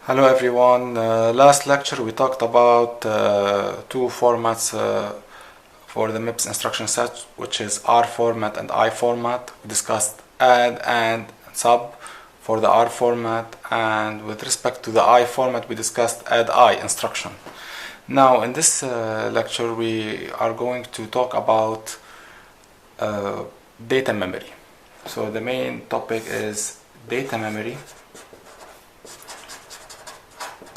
Hello everyone. Last lecture we talked about two formats for the MIPS instruction set, which is R format and I format. We discussed add and sub for the R format, and with respect to the I format we discussed add I instruction. Now in this lecture we are going to talk about data memory. So the main topic is data memory,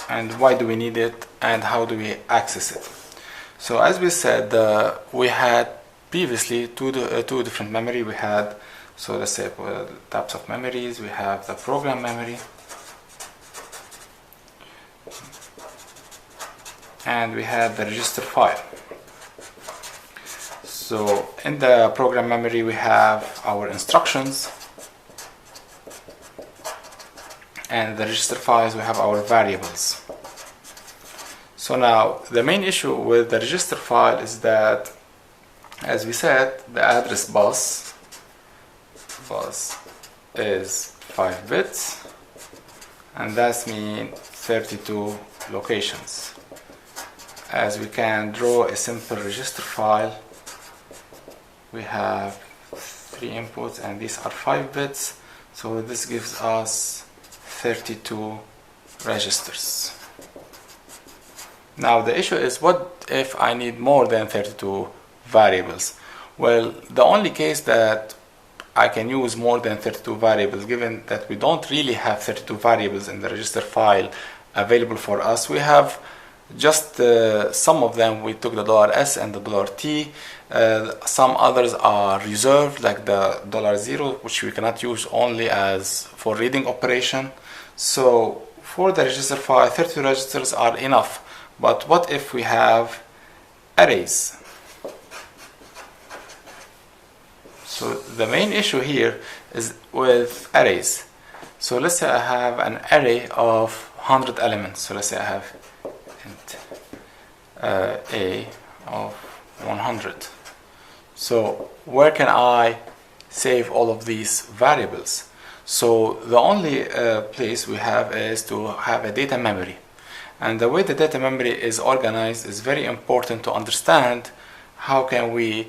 and why do we need it and how do we access it. So as we said, we had previously two different memory. We had, so let's say types of memories. We have the program memory and we had the register file. So in the program memory we have our instructions, and the register files we have our variables. So now the main issue with the register file is that, as we said, the address bus is 5 bits, and that means 32 locations. As we can draw a simple register file, we have 3 inputs and these are 5 bits, so this gives us 32 registers. Now the issue is, what if I need more than 32 variables? Well, the only case that I can use more than 32 variables, given that we don't really have 32 variables in the register file available for us, we have just some of them. We took the $S and the $T. Some others are reserved, like the $0, which we cannot use only as for reading operation. So for the register file, 32 registers are enough. But what if we have arrays? So the main issue here is with arrays. So let's say I have an array of 100 elements. So let's say I have int a of 100. So where can I save all of these variables? So the only place we have is to have a data memory. And the way the data memory is organized is very important to understand how can we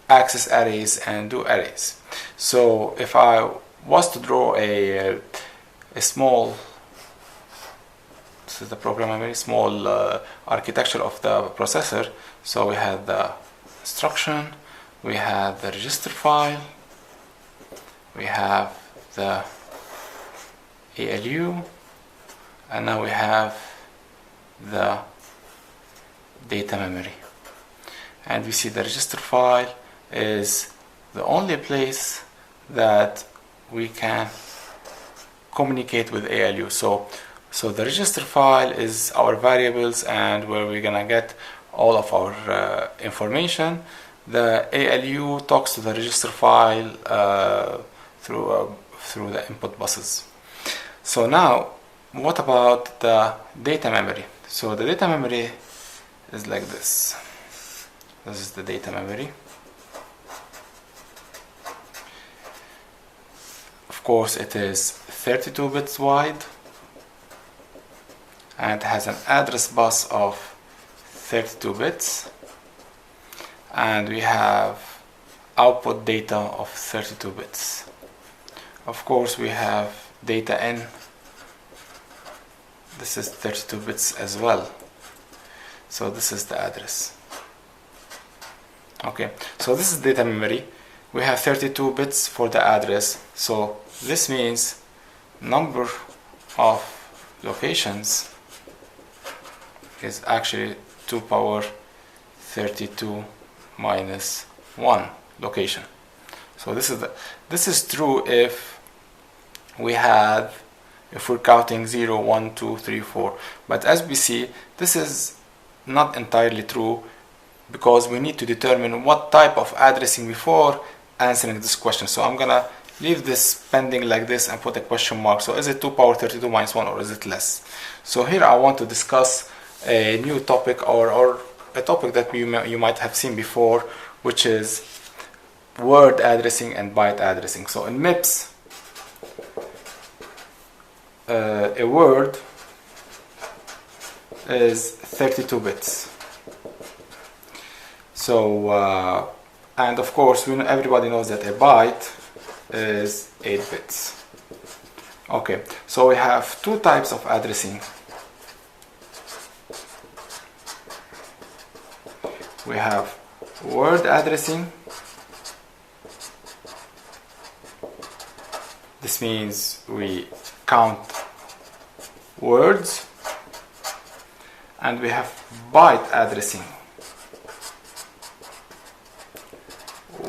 access arrays and do arrays. So if I was to draw a small, this is the program memory, small architecture of the processor. So we have the instruction, we have the register file, we have the ALU, and now we have the data memory. And we see the register file is the only place that we can communicate with ALU. So the register file is our variables and where we're gonna get all of our information. The ALU talks to the register file through the input buses. So now, what about the data memory? So the data memory is like this. This is the data memory. Of course, it is 32 bits wide and has an address bus of 32 bits, and we have output data of 32 bits. Of course, we have data in. This is 32 bits as well. So this is the address. Okay, so this is data memory. We have 32 bits for the address. So this means number of locations is actually 2 power 32 minus 1 location. So this is true if we're counting 0, 1, 2, 3, 4. But as we see, this is not entirely true, because we need to determine what type of addressing before answering this question. So I'm gonna leave this pending like this and put a question mark. So is it 2 power 32 minus 1 or is it less? So here I want to discuss a new topic, or a topic that you might have seen before, which is word addressing and byte addressing. So in MIPS, a word is 32 bits. So and of course everybody knows that a byte is 8 bits. Okay, so we have two types of addressing. We have word addressing. This means we count words, and we have byte addressing,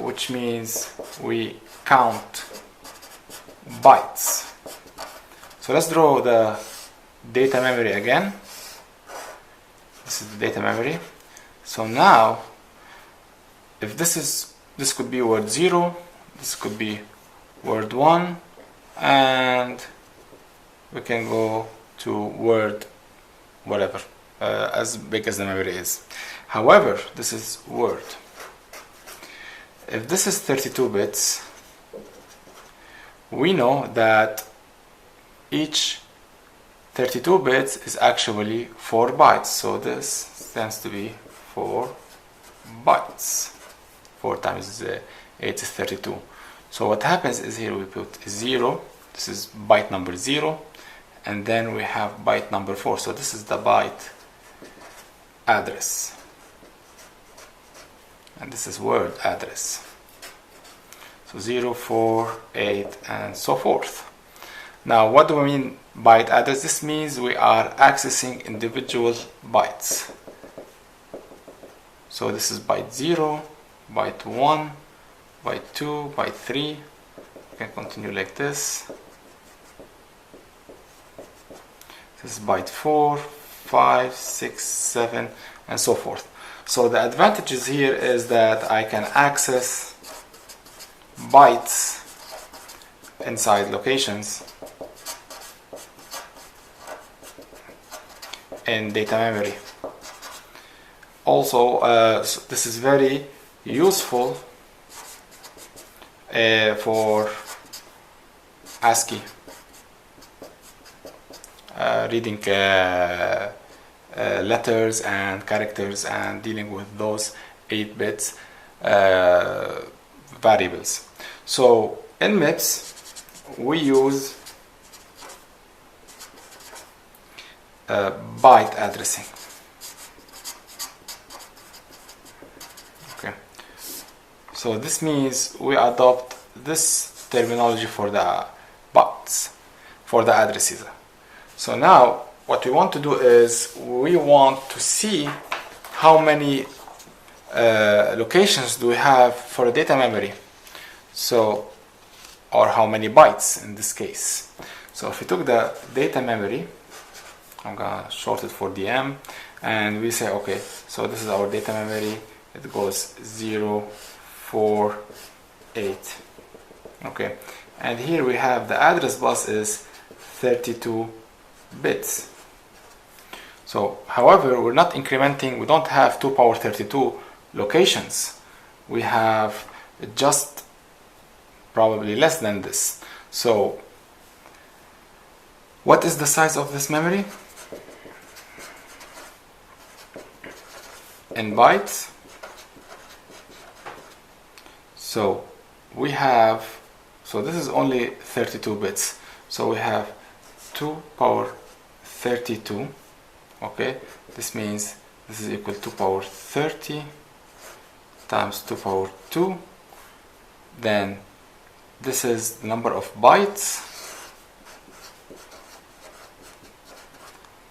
which means we count bytes. So let's draw the data memory again. This is the data memory. So now, if this could be word 0, this could be word 1, and we can go to word whatever, as big as the memory is. However, this is word. If this is 32 bits, we know that each 32 bits is actually 4 bytes. So this stands to be 4 bytes. 4 times 8 is 32. So what happens is here we put 0, this is byte number 0, and then we have byte number 4. So this is the byte address, and this is word address. So 0, 4, 8, and so forth. Now what do we mean byte address? This means we are accessing individual bytes. So this is byte 0, byte 1, byte 2, byte 3. You can continue like this. This is byte 4, 5, 6, 7, and so forth. So the advantages here is that I can access bytes inside locations in data memory. Also, so this is very useful for ASCII, reading letters and characters and dealing with those 8 bits variables. So in MIPS we use byte addressing. Okay, so this means we adopt this terminology for the bytes, for the addresses. So now what we want to do is we want to see how many locations do we have for a data memory. So, or how many bytes in this case. So if we took the data memory, I'm gonna short it for DM, and we say okay, so this is our data memory. It goes 0, 4, 8. Okay, and here we have the address bus is 32 bits. So however, we're not incrementing, we don't have 2 power 32 locations. We have just probably less than this. So what is the size of this memory in bytes? So we have, so this is only 32 bits. So we have 2 power 32. Okay, this means this is equal to power 30 times 2 power 2. Then this is the number of bytes,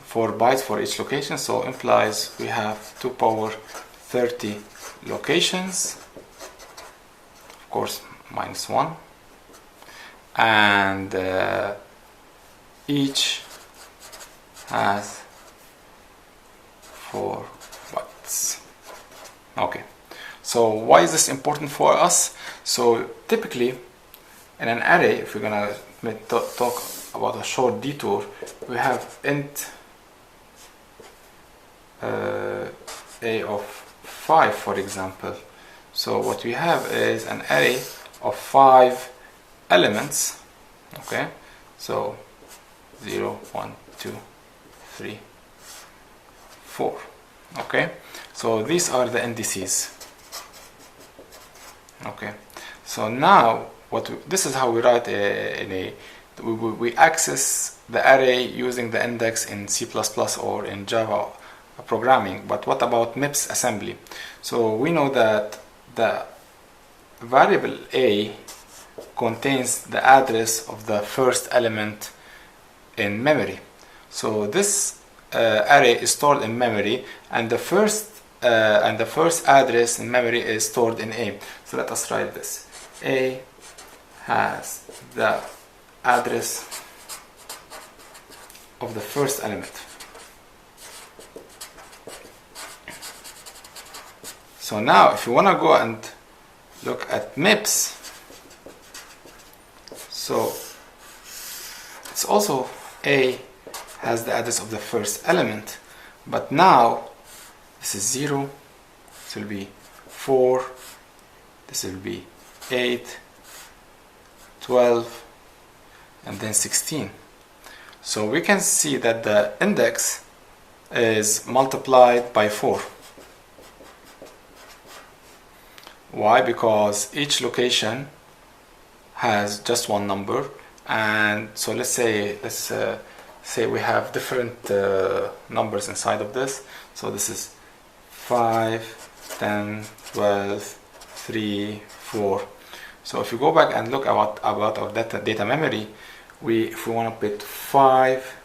4 bytes for each location, so implies we have 2 power 30 locations, of course minus 1, and each has 4 bytes. Okay, so why is this important for us? So typically in an array, if we're gonna talk about a short detour, we have int a of 5, for example. So what we have is an array of 5 elements. Okay, so 0, 1, 2, 3, 4. Okay, so these are the indices. Okay, so now this is how we write we access the array using the index in C++ or in Java programming. But what about MIPS assembly? So we know that the variable a contains the address of the first element in memory. So this array is stored in memory, and the first address in memory is stored in A. So let us write this. A has the address of the first element. So now if you want to go and look at MIPS, so it's also A has the address of the first element, but now this is 0, this will be 4, this will be 8, 12, and then 16. So we can see that the index is multiplied by 4. Why? Because each location has just one number, and so let's say we have different numbers inside of this. So this is 5, 10, 12, 3, 4. So if you go back and look about our data memory, if we want to put 5,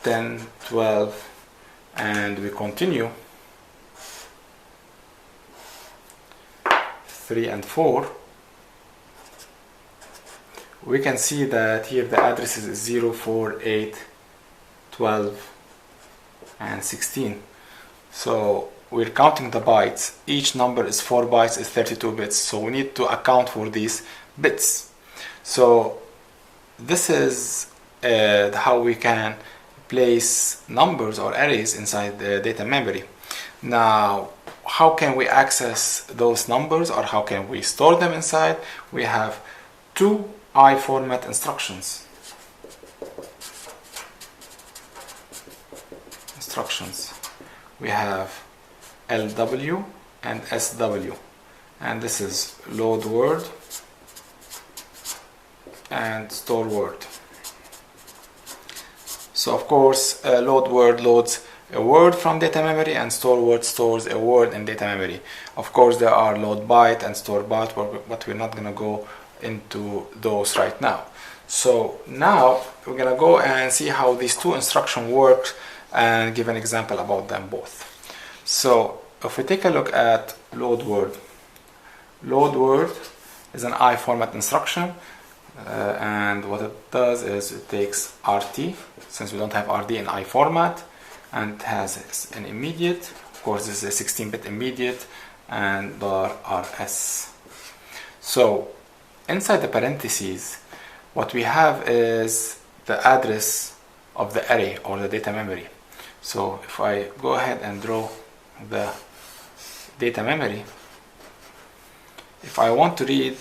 10, 12, and we continue 3 and 4, we can see that here the address is 0, 4, 8, 12, and 16. So we're counting the bytes. Each number is 4 bytes, is 32 bits. So we need to account for these bits. So this is how we can place numbers or arrays inside the data memory. Now, how can we access those numbers, or how can we store them inside? We have two I format instructions. We have LW and SW, and this is load word and store word. So of course load word loads a word from data memory, and store word stores a word in data memory. Of course there are load byte and store byte, but we're not going to go into those right now. So now we're going to go and see how these two instructions work and give an example about them both. So if we take a look at load word is an I format instruction, and what it does is it takes RT, since we don't have RD in I format, and it has an immediate. Of course this is a 16-bit immediate, and $RS. So inside the parentheses, what we have is the address of the array or the data memory. So if I go ahead and draw the data memory, if I want to read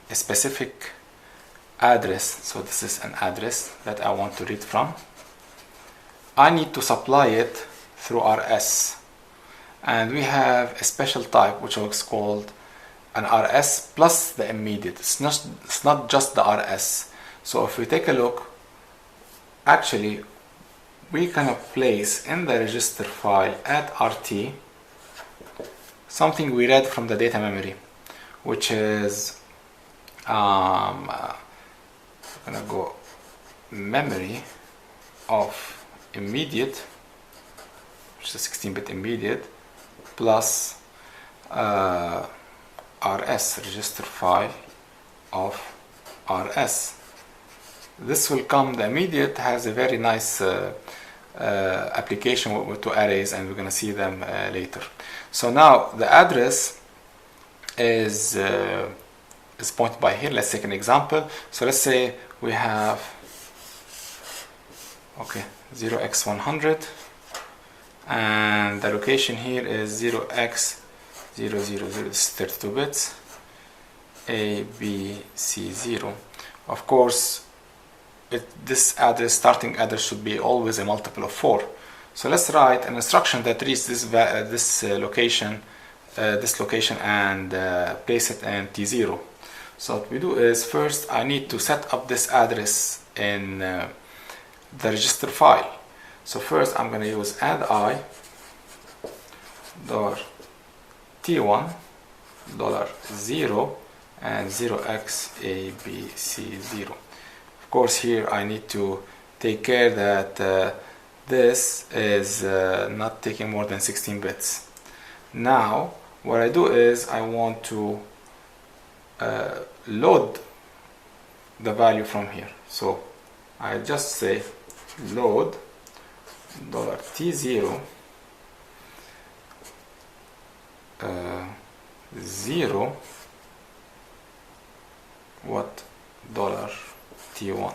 a specific address, so this is an address that I want to read from, I need to supply it through RS, and we have a special type which is called an RS plus the immediate. It's not just the RS. So if we take a look, actually we can place in the register file at RT something we read from the data memory, which is I'm gonna go memory of immediate, which is a 16-bit immediate, plus RS, register file of RS. This will come, the immediate has a very nice application to arrays, and we're going to see them later. So now the address is pointed by here. Let's take an example. So let's say we have 0x100, and the location here is 0x000. This is 32 bits. ABC0. Of course, this address, starting address, should be always a multiple of 4. So let's write an instruction that reads this location and place it in T0. So what we do is, first I need to set up this address in the register file. So first I'm going to use add I $T1 $0 and 0xabc0. Of course, here I need to take care that this is not taking more than 16 bits. Now what I do is I want to load the value from here. So I just say load $T0 0 what $T1.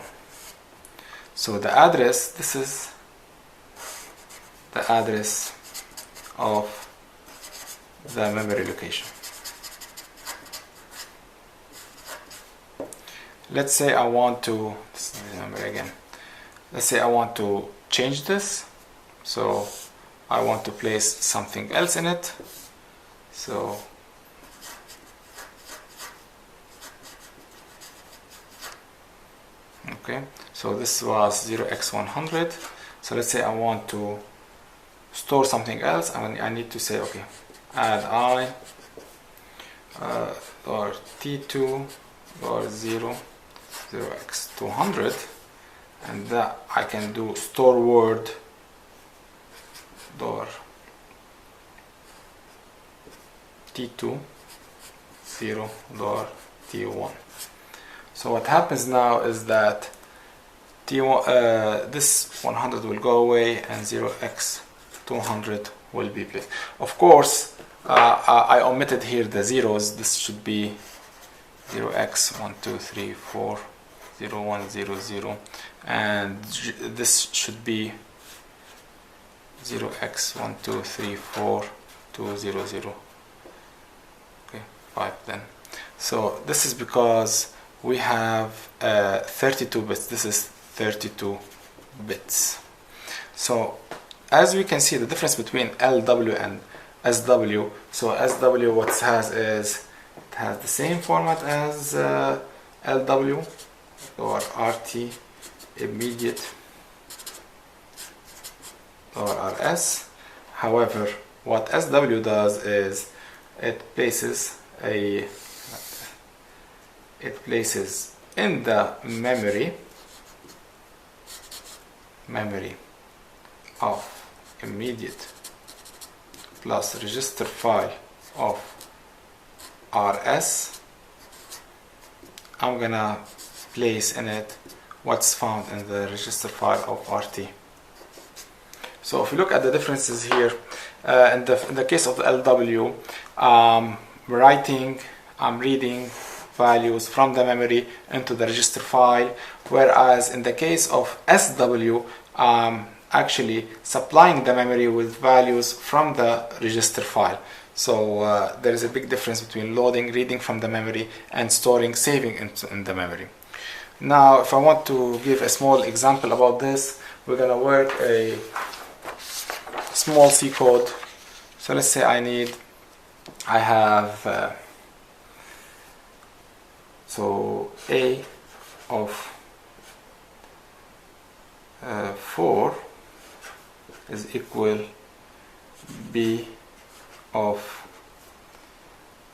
So the address, this is the address of the memory location. Let's say I want to, let's say I want to change this. So I want to place something else in it. So okay, so this was 0x100. So let's say I want to store something else, and I need to say, okay, add I or T2 or 0x200, and that I can do store word T2 0 T1. So what happens now is that T1, this 100 will go away and 0x200 will be placed. Of course, I omitted here the zeros. This should be 0x1234 0100, and this should be 0x1234 200. Okay, 5 then. So this is because we have 32 bits. This is 32 bits. So as we can see, the difference between LW and SW. So SW what it has is, it has the same format as LW or RT immediate or RS. However, what SW does is it places in the memory of immediate plus register file of RS. I'm gonna place in it what's found in the register file of RT. So if you look at the differences here, in the case of the LW, I'm reading values from the memory into the register file, whereas in the case of SW, actually supplying the memory with values from the register file. So there is a big difference between loading, reading from the memory, and storing, saving in the memory. Now, if I want to give a small example about this, we're gonna work a small C code. So let's say I have so A of 4 is equal B of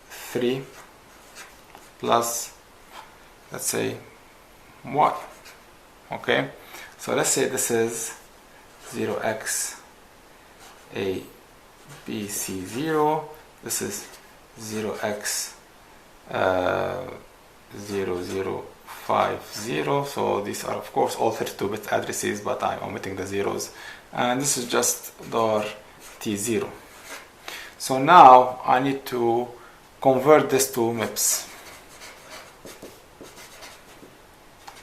3 plus, let's say, y. Okay, so let's say this is 0x a b c 0, this is 0x 0050. So these are of course all 32-bit addresses, but I'm omitting the zeros, and this is just $T0. So now I need to convert this to MIPS,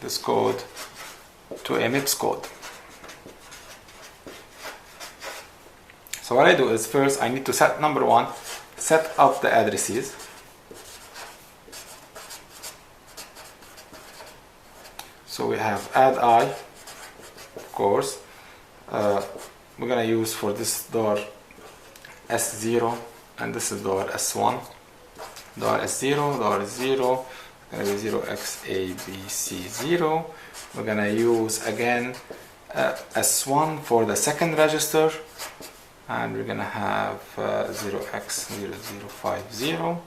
this code to a MIPS code. So what I do is, first I need to set up the addresses. So we have add I, of course, we're gonna use for this door S0, and this is door S1. Door S0, door S0, gonna be 0xabc0. We're gonna use again S1 for the second register, and we're gonna have 0x0050,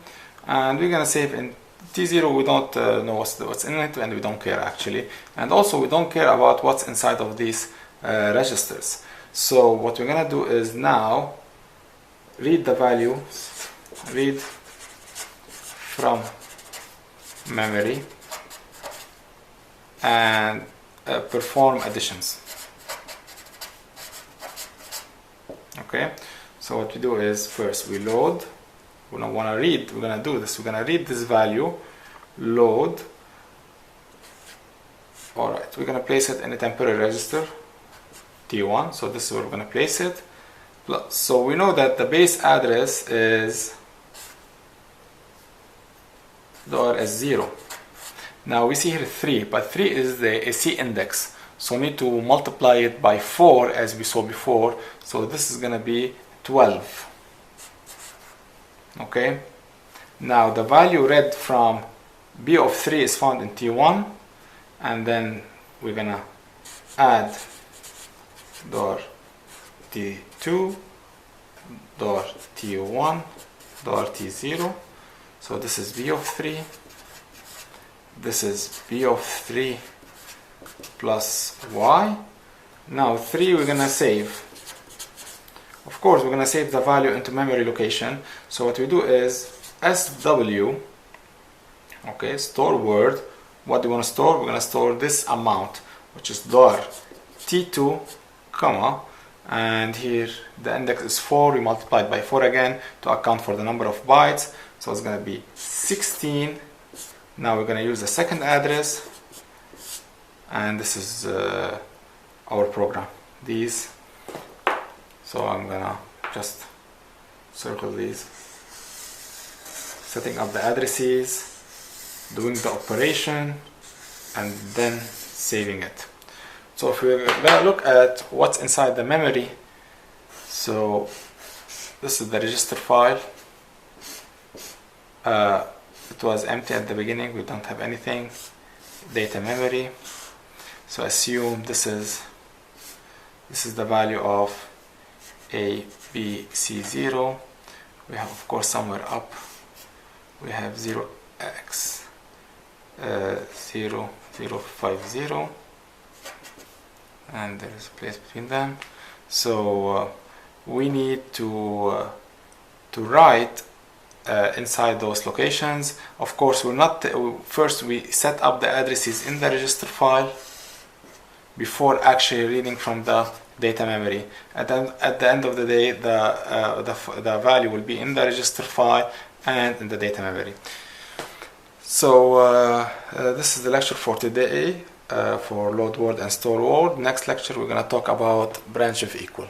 and we're gonna save in T0. We don't know what's in it, and we don't care actually, and also we don't care about what's inside of these registers. So what we're gonna do is now read the value, read from memory, and perform additions. Okay, so what we do is first we load. We don't want to read, we're going to do this. We're going to read this value, load. Alright, we're going to place it in a temporary register, T1. So this is where we're going to place it. So we know that the base address is door S0. Now we see here 3, but 3 is the C index. So we need to multiply it by 4 as we saw before. So this is going to be 12. Okay, now the value read from B of 3 is found in T1, and then we're gonna add door T2, door T1, door T0. So this is B of 3, this is B of 3 plus Y. Now 3 we're gonna save. Of course, we're going to save the value into memory location. So what we do is SW, okay, store word. What do we want to store? We're going to store this amount, which is door T2, comma, and here the index is 4. We multiplied by 4 again to account for the number of bytes. So it's going to be 16. Now we're going to use the second address, and this is our program. These. So I'm gonna just circle these, setting up the addresses, doing the operation, and then saving it. So if we're gonna look at what's inside the memory, so this is the register file. It was empty at the beginning, we don't have anything. Data memory. So assume this is the value of A, B, C0. We have, of course, somewhere up we have 0x0050, and there is a place between them. So we need to write inside those locations. Of course, we're not first we set up the addresses in the register file before actually reading from the data memory. At the end of the day, the value will be in the register file and in the data memory. So this is the lecture for today for load word and store word. Next lecture we're going to talk about branch if equal.